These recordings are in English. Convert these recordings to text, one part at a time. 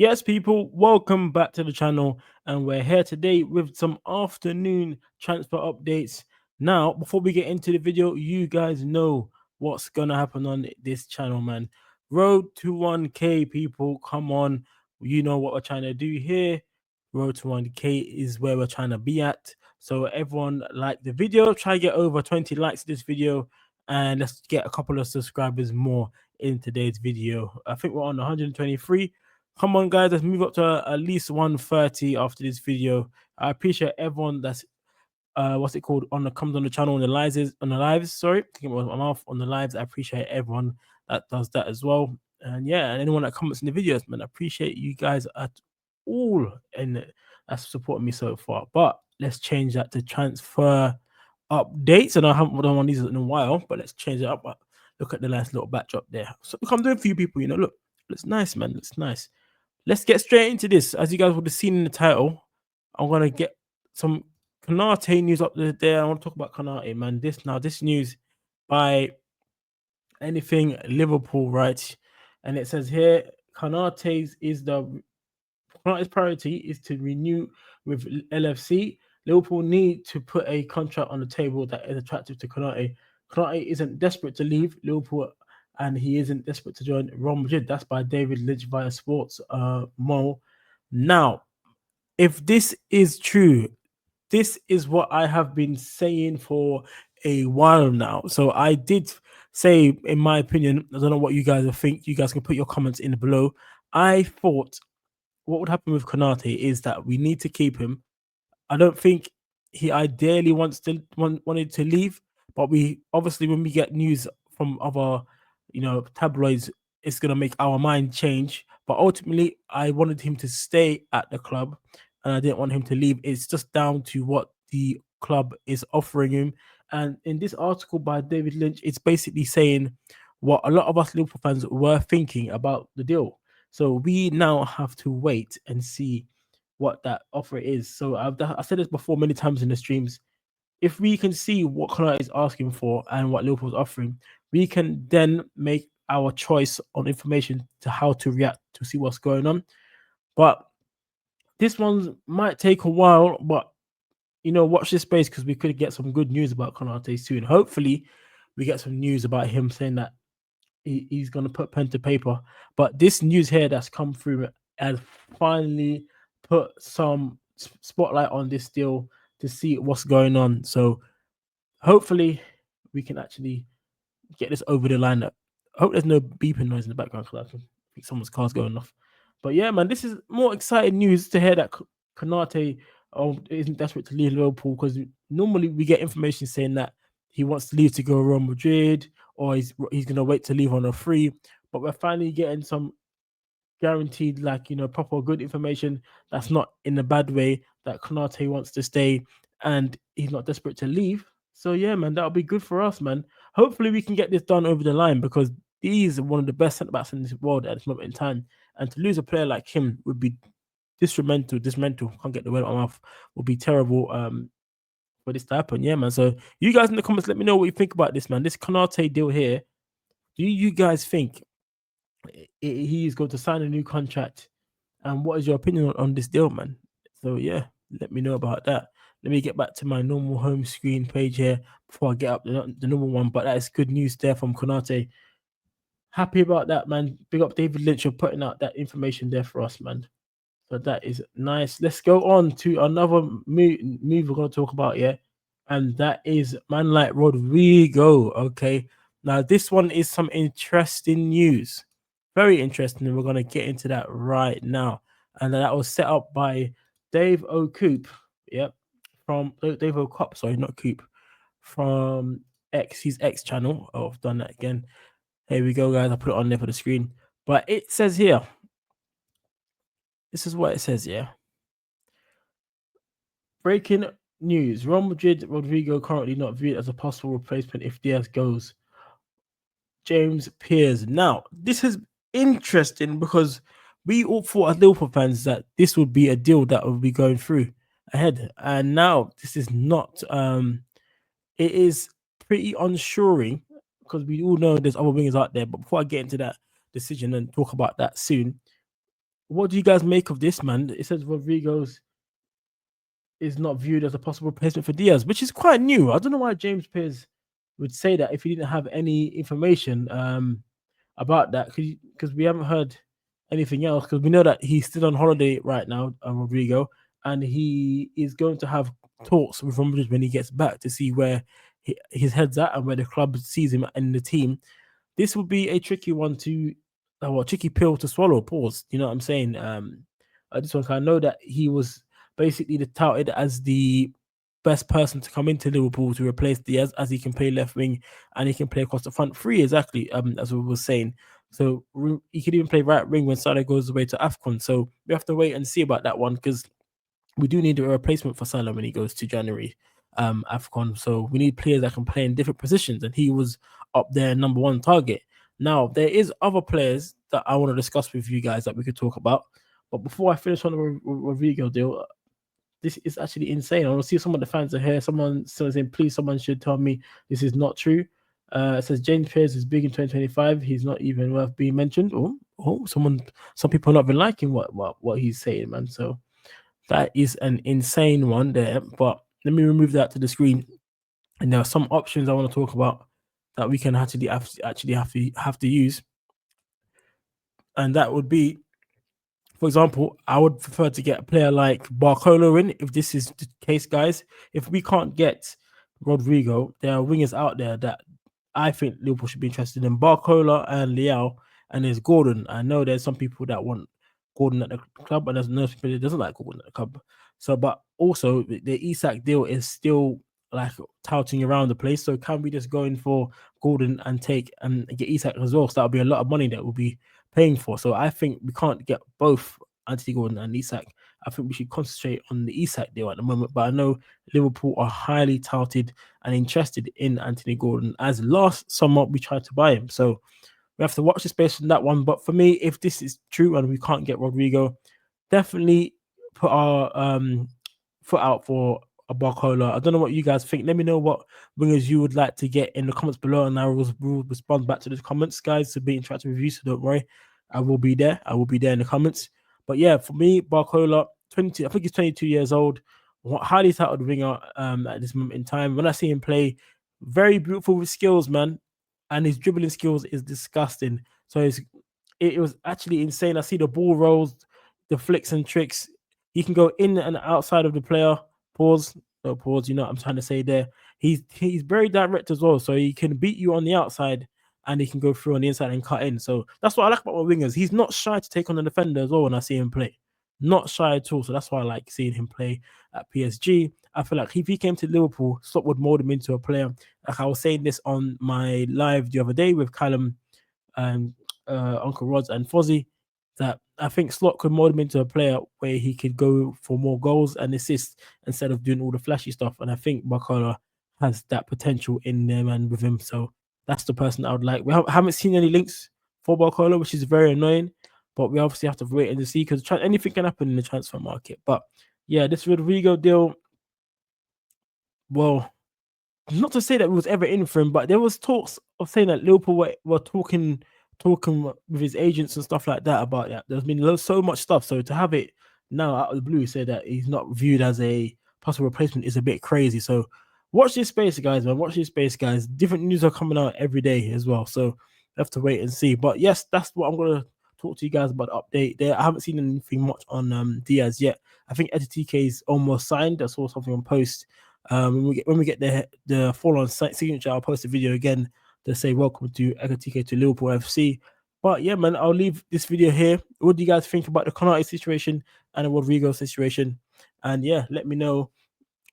Yes, people, welcome back to the channel, and we're here today with some afternoon transfer updates. Now, before we get into the video, you guys know what's gonna happen on this channel, man. Road to 1K, people, come on. You know what we're trying to do here. Road to 1K is where we're trying to be at. So everyone like the video, try to get over 20 likes to this video, and let's get a couple of subscribers more in today's video. I think we're on 123. Come on, guys, let's move up to at least 130 after this video. I appreciate everyone that's what's it called on the comes on the channel on the lives. Sorry, thinking about my mouth on the lives. I appreciate everyone that does that as well. And yeah, and anyone that comments in the videos, man, I appreciate you guys at all and that's supporting me so far. But let's change that to transfer updates. And I haven't done one of these in a while, but let's change it up. Look at the nice little backdrop there. So look, I'm doing for you people, look, looks nice, man. Looks nice. Let's get straight into this. As you guys would have seen in the title, I'm gonna get some Konate news up there. I want to talk about Konate, man. This news by anything Liverpool, right? And it says here, Konate's priority is to renew with LFC. Liverpool need to put a contract on the table that is attractive to Konate. Konate isn't desperate to leave Liverpool, and he isn't desperate to join Real Madrid. That's by David Lynch via Sports Mo. Now, if this is true, this is what I have been saying for a while now. So I did say, in my opinion, I don't know what you guys think. You guys can put your comments in below. I thought what would happen with Konate is that we need to keep him. I don't think he ideally wanted to leave, but we obviously when we get news from other, tabloids, it's gonna make our mind change. But ultimately, I wanted him to stay at the club, and I didn't want him to leave. It's just down to what the club is offering him. And in this article by David Lynch, it's basically saying what a lot of us Liverpool fans were thinking about the deal. So we now have to wait and see what that offer is. So I said this before many times in the streams. If we can see what Konate is asking for and what Liverpool's offering, we can then make our choice on information to how to react to see what's going on. But this one might take a while, but watch this space because we could get some good news about Konate soon. Hopefully, we get some news about him saying that he's going to put pen to paper. But this news here that's come through has finally put some spotlight on this deal to see what's going on. So hopefully we can actually get this over the line. I hope there's no beeping noise in the background because I think someone's car's going off. But yeah, man, this is more exciting news to hear that Konate isn't desperate to leave Liverpool, because normally we get information saying that he wants to leave to go Real Madrid, or he's going to wait to leave on a free. But we're finally getting some guaranteed, proper good information that's not in a bad way, that Konate wants to stay and he's not desperate to leave. So yeah, man, that'll be good for us, man. Hopefully we can get this done over the line, because he's one of the best centre backs in this world at this moment in time. And to lose a player like him would be dismental, can't get the word out of my mouth, would be terrible for this to happen. Yeah, man. So you guys in the comments, let me know what you think about this, man. This Konate deal here. Do you guys think he's going to sign a new contract? And what is your opinion on this deal, man? So yeah, let me know about that. Let me get back to my normal home screen page here before I get up the normal one. But that is good news there from Konate. Happy about that, man. Big up David Lynch for putting out that information there for us, man. So that is nice. Let's go on to another move we're going to talk about, yeah. And that is man like Rodrygo. Okay. Now, this one is some interesting news. Very interesting. And we're going to get into that right now. And that was set up by Dave O'Coop. Yep. From Dave O'Cop, sorry, not Coop. From his X channel. Oh, I've done that again. Here we go, guys. I'll put it on there for the screen. But it says here, this is what it says, yeah. Breaking news. Real Madrid, Rodrygo currently not viewed as a possible replacement if Diaz goes. James Piers. Now, this is interesting because we all thought as Liverpool fans that this would be a deal that would be going through ahead. And now this is not. It is pretty unsuring, because we all know there's other wingers out there. But before I get into that decision and talk about that soon, what do you guys make of this, man? It says Rodrygo's is not viewed as a possible replacement for Diaz, which is quite new. I don't know why James Pearce would say that if he didn't have any information about that, because we haven't heard anything else. Because we know that he's still on holiday right now, Rodrygo, and he is going to have talks with Rodrygo when he gets back to see where his head's at and where the club sees him in the team. This would be a tricky one to, tricky pill to swallow. Pause. You know what I'm saying? This one, I know that he was basically touted as the best person to come into Liverpool to replace Diaz, as he can play left wing and he can play across the front three, exactly, as we were saying. So he could even play right wing when Salah goes away to AFCON. So we have to wait and see about that one, because we do need a replacement for Salah when he goes to January AFCON. So we need players that can play in different positions, and he was up there number one target. Now, there is other players that I want to discuss with you guys that we could talk about. But before I finish on the Rodrygo deal, this is actually insane. I want to see some of the fans are here. Someone saying, please, someone should tell me this is not true. It says James Pearce is big in 2025. He's not even worth being mentioned. Some people have not been liking what he's saying, man. So that is an insane one there. But let me remove that to the screen. And there are some options I want to talk about that we can actually have to use. And that would be, for example, I would prefer to get a player like Barcola in, if this is the case, guys. If we can't get Rodrygo, there are wingers out there that I think Liverpool should be interested in. Barcola and Leao, and there's Gordon. I know there's some people that want Gordon at the club, and there's no people that doesn't like Gordon at the club. So, but also the Isak deal is still like touting around the place. So can we just go in for Gordon and get Isak as well? So that'll be a lot of money that we'll be paying for. So I think we can't get both Anthony Gordon and Isak. I think we should concentrate on the Isak deal at the moment. But I know Liverpool are highly touted and interested in Anthony Gordon, as last summer we tried to buy him. So we have to watch the space on that one. But for me, if this is true and we can't get Rodrygo, definitely put our foot out for a Barcola. I don't know what you guys think. Let me know what wingers you would like to get in the comments below, and I will respond back to the comments, guys, to be interactive with you. So don't worry, I will be there. I will be there in the comments. But yeah, for me, Barcola, I think he's 22 years old, highly touted winger at this moment in time. When I see him play, very beautiful with skills, man, and his dribbling skills is disgusting. So it was actually insane. I see the ball rolls, the flicks and tricks. He can go in and outside of the player. Pause. No pause. You know what I'm trying to say there. He's very direct as well. So he can beat you on the outside and he can go through on the inside and cut in. So that's what I like about my wingers. He's not shy to take on the defender as well when I see him play. Not shy at all. So that's why I like seeing him play at PSG. I feel like if he came to Liverpool, Slot would mold him into a player. Like I was saying this on my live the other day with Callum and Uncle Rods and Fozzie, that I think Slot could mold him into a player where he could go for more goals and assists instead of doing all the flashy stuff. And I think Barcola has that potential in them and with him. So that's the person I would like. We haven't seen any links for Barcola, which is very annoying. But we obviously have to wait and see, because anything can happen in the transfer market. But yeah, this Rodrygo deal, well, not to say that it was ever in for him, but there was talks of saying that Liverpool were talking with his agents and stuff like that about that. There's been so much stuff. So to have it now out of the blue say that he's not viewed as a possible replacement is a bit crazy. So watch this space, guys, man. Watch this space, guys. Different news are coming out every day as well. So we have to wait and see. But yes, that's what I'm going to talk to you guys about the update there. I haven't seen anything much on Diaz yet. I think Etitike is almost signed. I saw something on post. When we get the full-on signature, I'll post a video again to say welcome to Ekatike to Liverpool FC. But yeah, man, I'll leave this video here. What do you guys think about the Konate situation and the Rodrygo situation? And yeah, let me know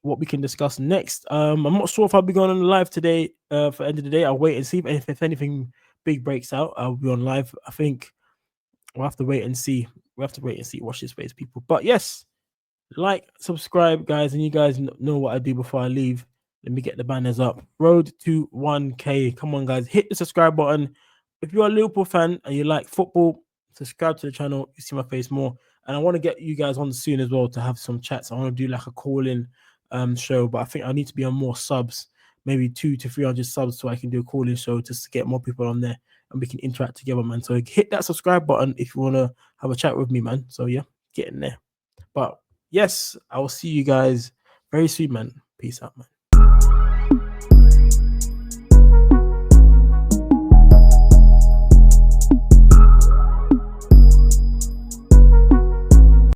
what we can discuss next. I'm not sure if I'll be going on live today for the end of the day. I'll wait and see if anything big breaks out. I'll be on live. I think we'll have to wait and see. Watch this space, people. But yes, like, subscribe, guys, and you guys know what I do before I leave. Let me get the banners up. Road to 1K. Come on, guys. Hit the subscribe button. If you're a Liverpool fan and you like football, subscribe to the channel. You see my face more. And I want to get you guys on soon as well to have some chats. I want to do like a call-in show, but I think I need to be on more subs maybe 200 to 300 subs so I can do a calling show just to get more people on there and we can interact together, man. So hit that subscribe button if you want to have a chat with me, man. So yeah, get in there. But yes, I will see you guys very soon, man. Peace out, man.